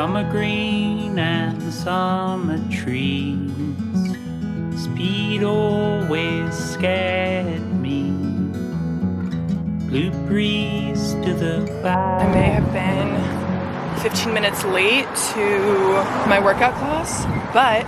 Some are green and some are trees. Speed always scared me. Blue breeze to the back. I may have been 15 minutes late to my workout class, but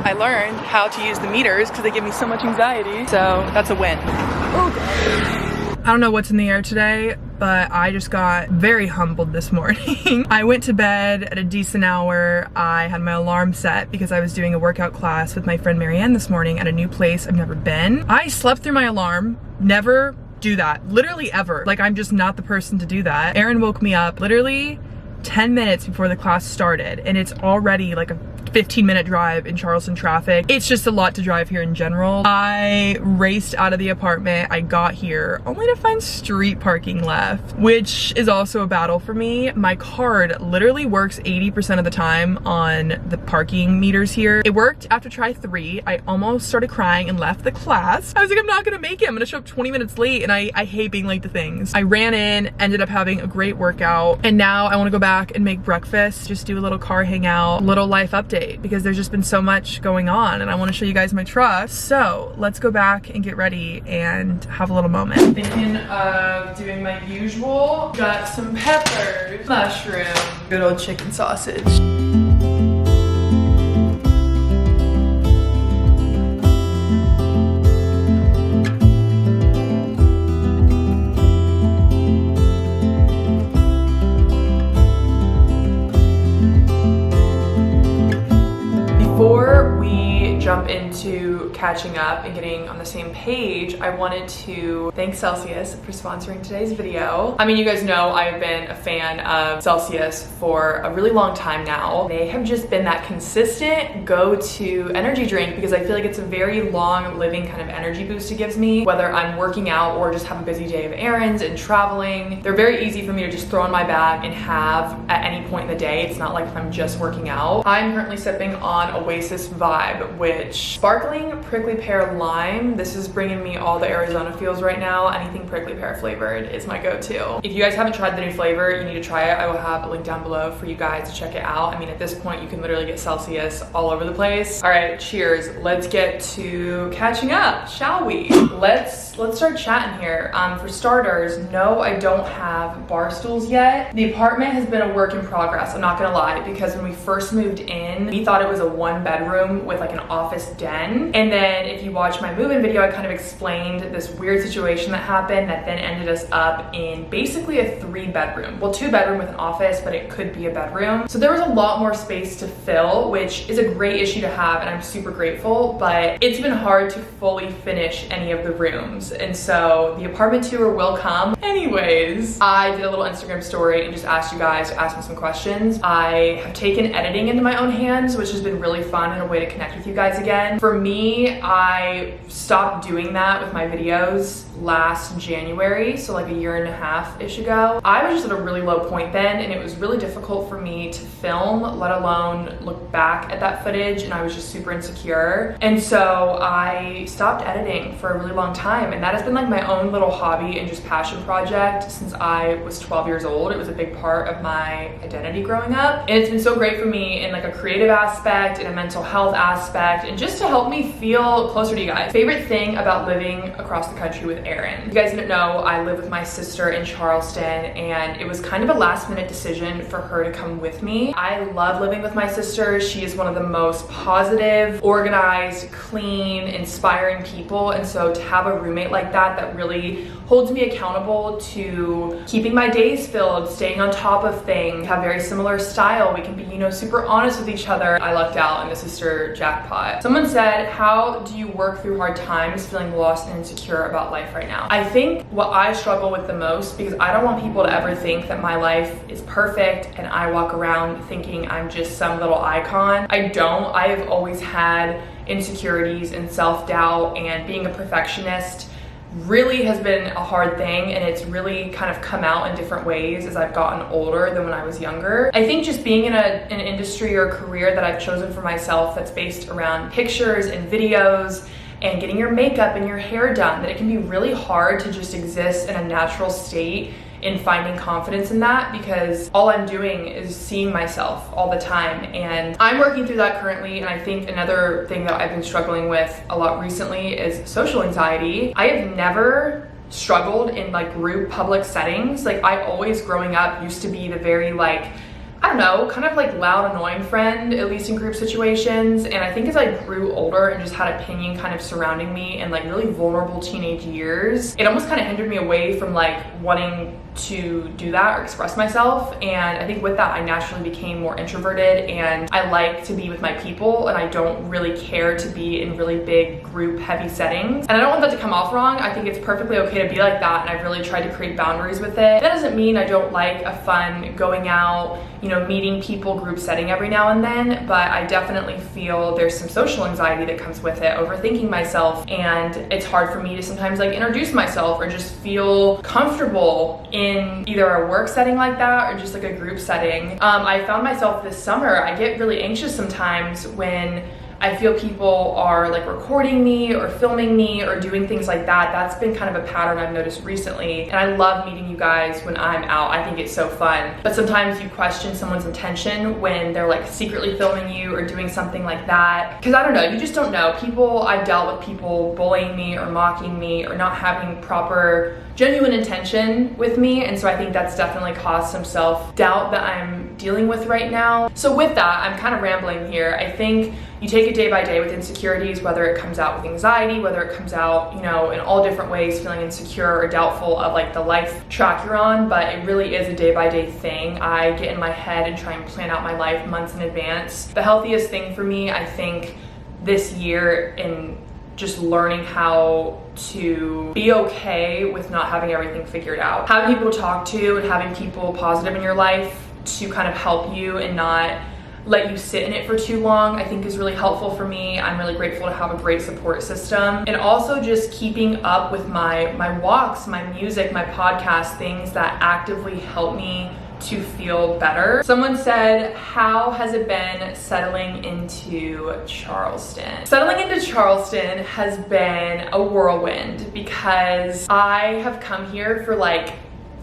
I learned how to use the meters because they give me so much anxiety. So that's a win. I don't know what's in the air today, but I just got very humbled this morning. I went to bed at a decent hour. I had my alarm set because I was doing a workout class with my friend Marianne this morning at a new place I've never been. I slept through my alarm. Never do that, literally ever. Like, I'm just not the person to do that. Aaron woke me up literally 10 minutes before the class started, and it's already like a 15-minute drive in Charleston traffic. It's just a lot to drive here in general. I raced out of the apartment. I got here only to find street parking left, which is also a battle for me. My card literally works 80% of the time on the parking meters here. It worked after try 3. I almost started crying and left the class. I was like, I'm not gonna make it. I'm gonna show up 20 minutes late, and I hate being late to things. I ran in, ended up having a great workout, and now I wanna go back and make breakfast, just do a little car hangout, little life update, because there's just been so much going on and I want to show you guys my trust. So let's go back and get ready and have a little moment. Thinking of doing my usual. Got some peppers, mushroom, good old chicken sausage. Before we jump into catching up and getting on the same page, I wanted to thank Celsius for sponsoring today's video. I mean, you guys know I've been a fan of Celsius for a really long time now. They have just been that consistent go-to energy drink because I feel like it's a very long living kind of energy boost it gives me, whether I'm working out or just have a busy day of errands and traveling. They're very easy for me to just throw in my bag and have at any point in the day. It's not like if I'm just working out. I'm currently sipping on Oasis Vibe, which sparkling prickly pear lime. This is bringing me all the Arizona feels right now. Anything prickly pear flavored is my go-to. If you guys haven't tried the new flavor, you need to try it. I will have a link down below for you guys to check it out. I mean, at this point, you can literally get Celsius all over the place. All right, cheers. Let's get to catching up, shall we? Let's start chatting here. For starters, no, I don't have bar stools yet. The apartment has been a work in progress, I'm not gonna lie, because when we first moved in, we thought it was a 1-bedroom with like an office den. And then if you watch my move-in video, I kind of explained this weird situation that happened that then ended us up in basically a 3-bedroom. Well, 2-bedroom with an office, but it could be a bedroom. So there was a lot more space to fill, which is a great issue to have, and I'm super grateful, but it's been hard to fully finish any of the rooms. And so the apartment tour will come. Anyways, I did a little Instagram story and just asked you guys to ask me some questions. I have taken editing into my own hands, which has been really fun and a way to connect with you guys again. For me, I stopped doing that with my videos last January, so like a 1.5-ish ago. I was just at a really low point then, and it was really difficult for me to film, let alone look back at that footage, and I was just super insecure. And so I stopped editing for a really long time, and that has been like my own little hobby and just passion project since I was 12 years old. It was a big part of my identity growing up, and it's been so great for me in like a creative aspect, in a mental health aspect, and just to help me feel closer to you guys. Favorite thing about living across the country with Aaron. You guys didn't know I live with my sister in Charleston, and it was kind of a last-minute decision for her to come with me. I love living with my sister. She is one of the most positive, organized, clean, inspiring people, and so to have a roommate like that that really holds me accountable to keeping my days filled, staying on top of things, have very similar style. We can be, you know, super honest with each other. I lucked out in the sister jackpot. Someone said, how do you work through hard times feeling lost and insecure about life right now? I think what I struggle with the most, because I don't want people to ever think that my life is perfect and I walk around thinking I'm just some little icon. I don't. I have always had insecurities and self-doubt, and being a perfectionist really has been a hard thing, and it's really kind of come out in different ways as I've gotten older than when I was younger. I think just being in an industry or career that I've chosen for myself that's based around pictures and videos and getting your makeup and your hair done, that it can be really hard to just exist in a natural state in finding confidence in that, because all I'm doing is seeing myself all the time. And I'm working through that currently. And I think another thing that I've been struggling with a lot recently is social anxiety. I have never struggled in like group public settings. Like I always growing up used to be the very like, I don't know, kind of like loud, annoying friend, at least in group situations. And I think as I grew older and just had opinion kind of surrounding me in like really vulnerable teenage years, it almost kind of hindered me away from like wanting to do that or express myself. And I think with that, I naturally became more introverted, and I like to be with my people, and I don't really care to be in really big group heavy settings. And I don't want that to come off wrong. I think it's perfectly okay to be like that, and I've really tried to create boundaries with it. That doesn't mean I don't like a fun going out, you know, meeting people group setting every now and then, but I definitely feel there's some social anxiety that comes with it, overthinking myself, and it's hard for me to sometimes like introduce myself or just feel comfortable in either a work setting like that or just like a group setting. I found myself this summer, I get really anxious sometimes when I feel people are like recording me or filming me or doing things like that. That's been kind of a pattern I've noticed recently. And I love meeting you guys when I'm out. I think it's so fun. But sometimes you question someone's intention when they're like secretly filming you or doing something like that. Because I don't know, you just don't know. I've dealt with people bullying me or mocking me or not having proper genuine intention with me, and so I think that's definitely caused some self-doubt that I'm dealing with right now. So with that, I'm kind of rambling here. I think you take it day by day with insecurities, whether it comes out with anxiety, whether it comes out, you know, in all different ways, feeling insecure or doubtful of like the life track you're on, but it really is a day by day thing. I get in my head and try and plan out my life months in advance. The healthiest thing for me, I think, this year in just learning how to be okay with not having everything figured out. Having people to talk to and having people positive in your life to kind of help you and not let you sit in it for too long, I think is really helpful for me. I'm really grateful to have a great support system. And also just keeping up with my walks, my music, my podcast, things that actively help me to feel better. Someone said, how has it been settling into Charleston? Settling into Charleston has been a whirlwind because I have come here for like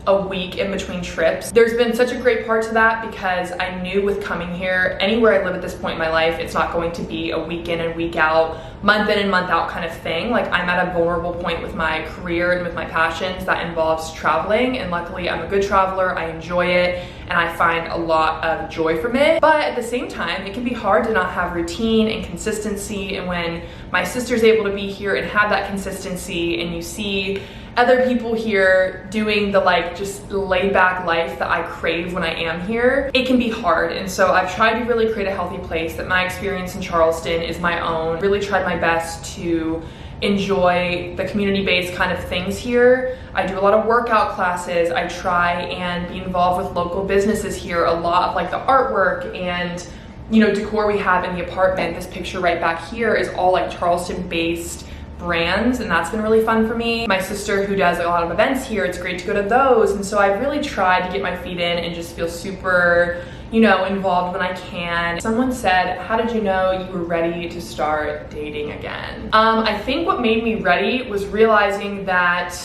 a week in between trips. There's been such a great part to that because I knew with coming here, anywhere I live at this point in my life, it's not going to be a week in and week out, month in and month out kind of thing. Like I'm at a vulnerable point with my career and with my passions that involves traveling, and luckily I'm a good traveler, I enjoy it, and I find a lot of joy from it. But at the same time, it can be hard to not have routine and consistency, and when my sister's able to be here and have that consistency, and you see other people here doing the like just laid back life that I crave when I am here, it can be hard. And so I've tried to really create a healthy place, that my experience in Charleston is my own. Really tried my best to enjoy the community-based kind of things here. I do a lot of workout classes. I try and be involved with local businesses here, a lot of like the artwork and, you know, decor we have in the apartment. This picture right back here is all like Charleston-based brands, and that's been really fun for me. My sister, who does a lot of events here, it's great to go to those, and so I've really tried to get my feet in and just feel super, you know, involved when I can. Someone said, how did you know you were ready to start dating again? I think what made me ready was realizing that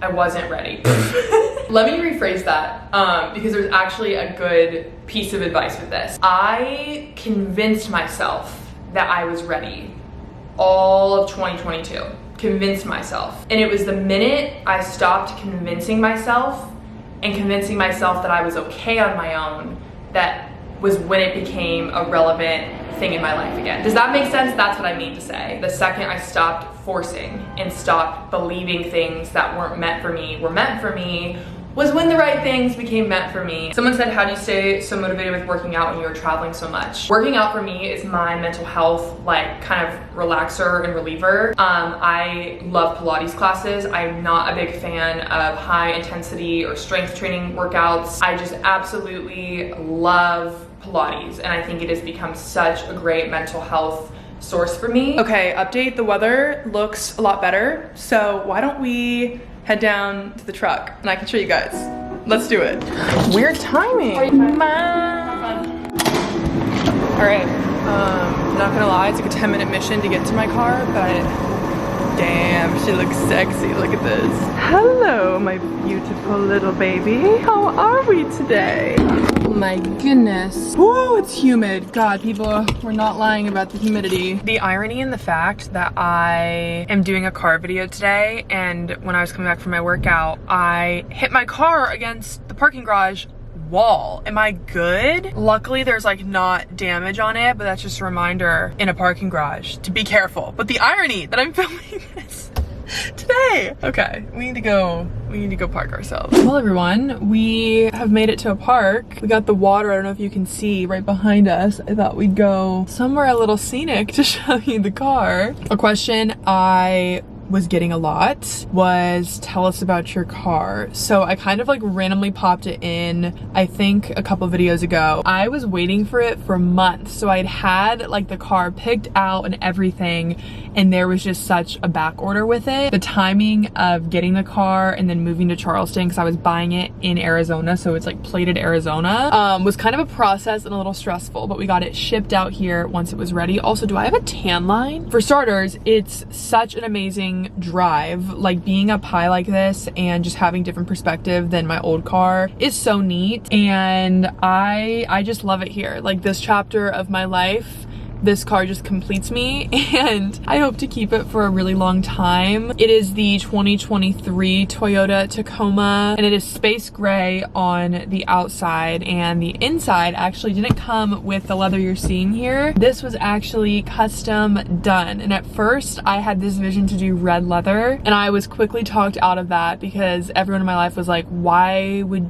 I wasn't ready. Let me rephrase that because there's actually a good piece of advice with this. I convinced myself that I was ready all of 2022, convinced myself. And it was the minute I stopped convincing myself and convincing myself that I was okay on my own, that was when it became a relevant thing in my life again. Does that make sense? That's what I mean to say. The second I stopped forcing and stopped believing things that weren't meant for me were meant for me, was when the right things became meant for me. Someone said, how do you stay so motivated with working out when you're traveling so much? Working out for me is my mental health, like kind of relaxer and reliever. I love Pilates classes. I'm not a big fan of high intensity or strength training workouts. I just absolutely love Pilates, and I think it has become such a great mental health source for me. Okay, update, the weather looks a lot better, so why don't we head down to the truck and I can show you guys. Let's do it. Weird timing. All right, not gonna lie, it's like a 10-minute mission to get to my car, but Damn, she looks sexy. Look at this. Hello, my beautiful little baby. How are we today? Oh my goodness. Whoa, it's humid. God, people were not lying about the humidity. The irony in the fact that I am doing a car video today, and when I was coming back from my workout, I hit my car against the parking garage wall. Am I good? Luckily there's like not damage on it, but that's just a reminder in a parking garage to be careful. But the irony that I'm filming this today. Okay, we need to go park ourselves. Well everyone, we have made it to a park. We got the water, I don't know if you can see right behind us. I thought we'd go somewhere a little scenic to show you the car. A question I was getting a lot was, tell us about your car. So I kind of like randomly popped it in, I think a couple videos ago. I was waiting for it for months. So I'd had like the car picked out and everything, and there was just such a back order with it. The timing of getting the car and then moving to Charleston, because I was buying it in Arizona, so it's like plated Arizona, was kind of a process and a little stressful, but we got it shipped out here once it was ready. Also, do I have a tan line? For starters, it's such an amazing drive. Like being up high like this and just having different perspective than my old car is so neat, and I just love it here. Like this chapter of my life, this car just completes me, and I hope to keep it for a really long time. It is the 2023 Toyota Tacoma, and it is space gray on the outside, and the inside actually didn't come with the leather you're seeing here. This was actually custom done, and at first I had this vision to do red leather, and I was quickly talked out of that because everyone in my life was like, why would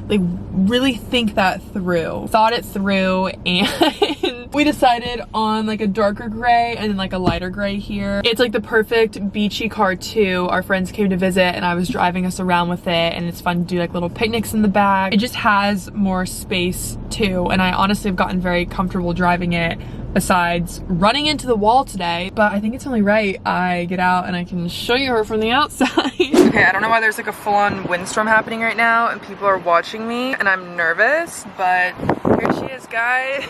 like really think that through? Thought it through, and we decided on like a darker gray and then like a lighter gray here. It's like the perfect beachy car too. Our friends came to visit and I was driving us around with it, and it's fun to do like little picnics in the back. It just has more space too, and I honestly have gotten very comfortable driving it, besides running into the wall today. But I think it's only right I get out and I can show you her from the outside. Okay, I don't know why there's like a full-on windstorm happening right now and people are watching me and I'm nervous, but here she is, guys.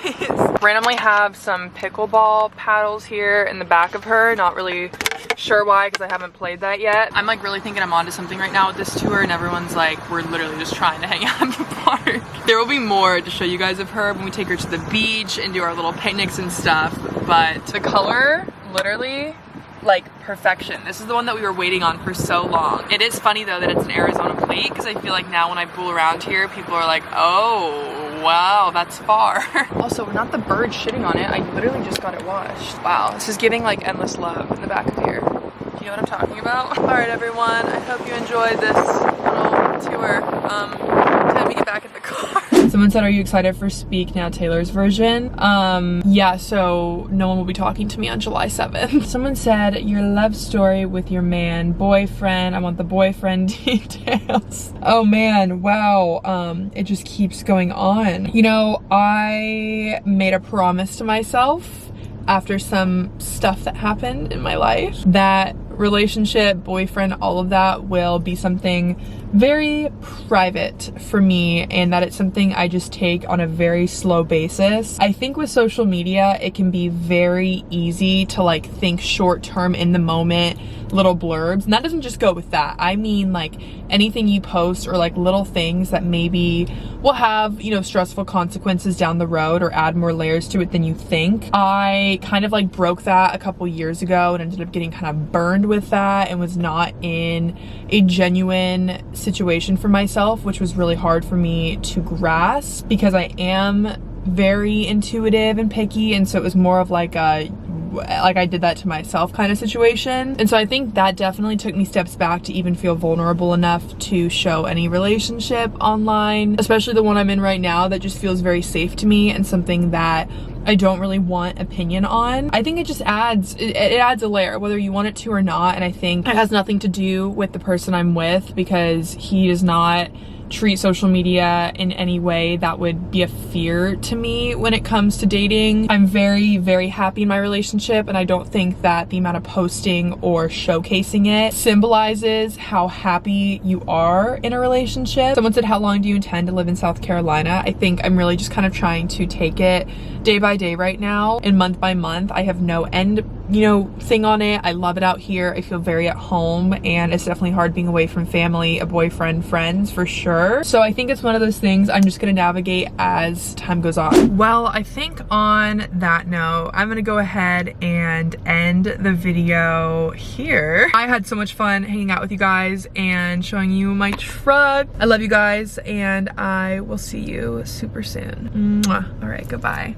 Randomly have some pickleball paddles here in the back of her. Not really sure why, because I haven't played that yet. I'm like really thinking I'm onto something right now with this tour, and everyone's like, we're literally just trying to hang out in the park. There will be more to show you guys of her when we take her to the beach and do our little picnics and stuff, but the color, literally like perfection. This is the one that we were waiting on for so long. It is funny though that it's an Arizona plate, because I feel like now when I fool around here, people are like, oh wow, that's far. Also, not the bird shitting on it, I literally just got it washed. Wow, this is giving like endless love in the back of here. Do you know what I'm talking about? All right everyone, I hope you enjoyed this little tour. Time to get back in the car. Someone said, are you excited for Speak Now Taylor's version? Yeah, so no one will be talking to me on July 7th. Someone said, your love story with your man, boyfriend. I want the boyfriend details. Oh man, wow. It just keeps going on. You know, I made a promise to myself after some stuff that happened in my life that relationship, boyfriend, all of that will be something very private for me, and that it's something I just take on a very slow basis. I think with social media, it can be very easy to like think short term in the moment, little blurbs, and that doesn't just go with that. I mean like anything you post or like little things that maybe will have, you know, stressful consequences down the road or add more layers to it than you think. I kind of like broke that a couple years ago and ended up getting kind of burned with that and was not in a genuine situation for myself, which was really hard for me to grasp because I am very intuitive and picky, and so it was more of like a I did that to myself kind of situation. And so I think that definitely took me steps back to even feel vulnerable enough to show any relationship online, especially the one I'm in right now that just feels very safe to me and something that I don't really want opinion on. I think it just adds, it adds a layer, whether you want it to or not. And I think it has nothing to do with the person I'm with, because he does not treat social media in any way that would be a fear to me when it comes to dating. I'm very, very happy in my relationship, and I don't think that the amount of posting or showcasing it symbolizes how happy you are in a relationship. Someone said, how long do you intend to live in South Carolina? I think I'm really just kind of trying to take it day by day right now and month by month. I have no end you know, thing on it. I love it out here. I feel very at home, and it's definitely hard being away from family, a boyfriend, friends for sure. So I think it's one of those things I'm just gonna navigate as time goes on. Well, I think on that note, I'm gonna go ahead and end the video here. I had so much fun hanging out with you guys and showing you my truck. I love you guys, and I will see you super soon. Mwah. All right, goodbye.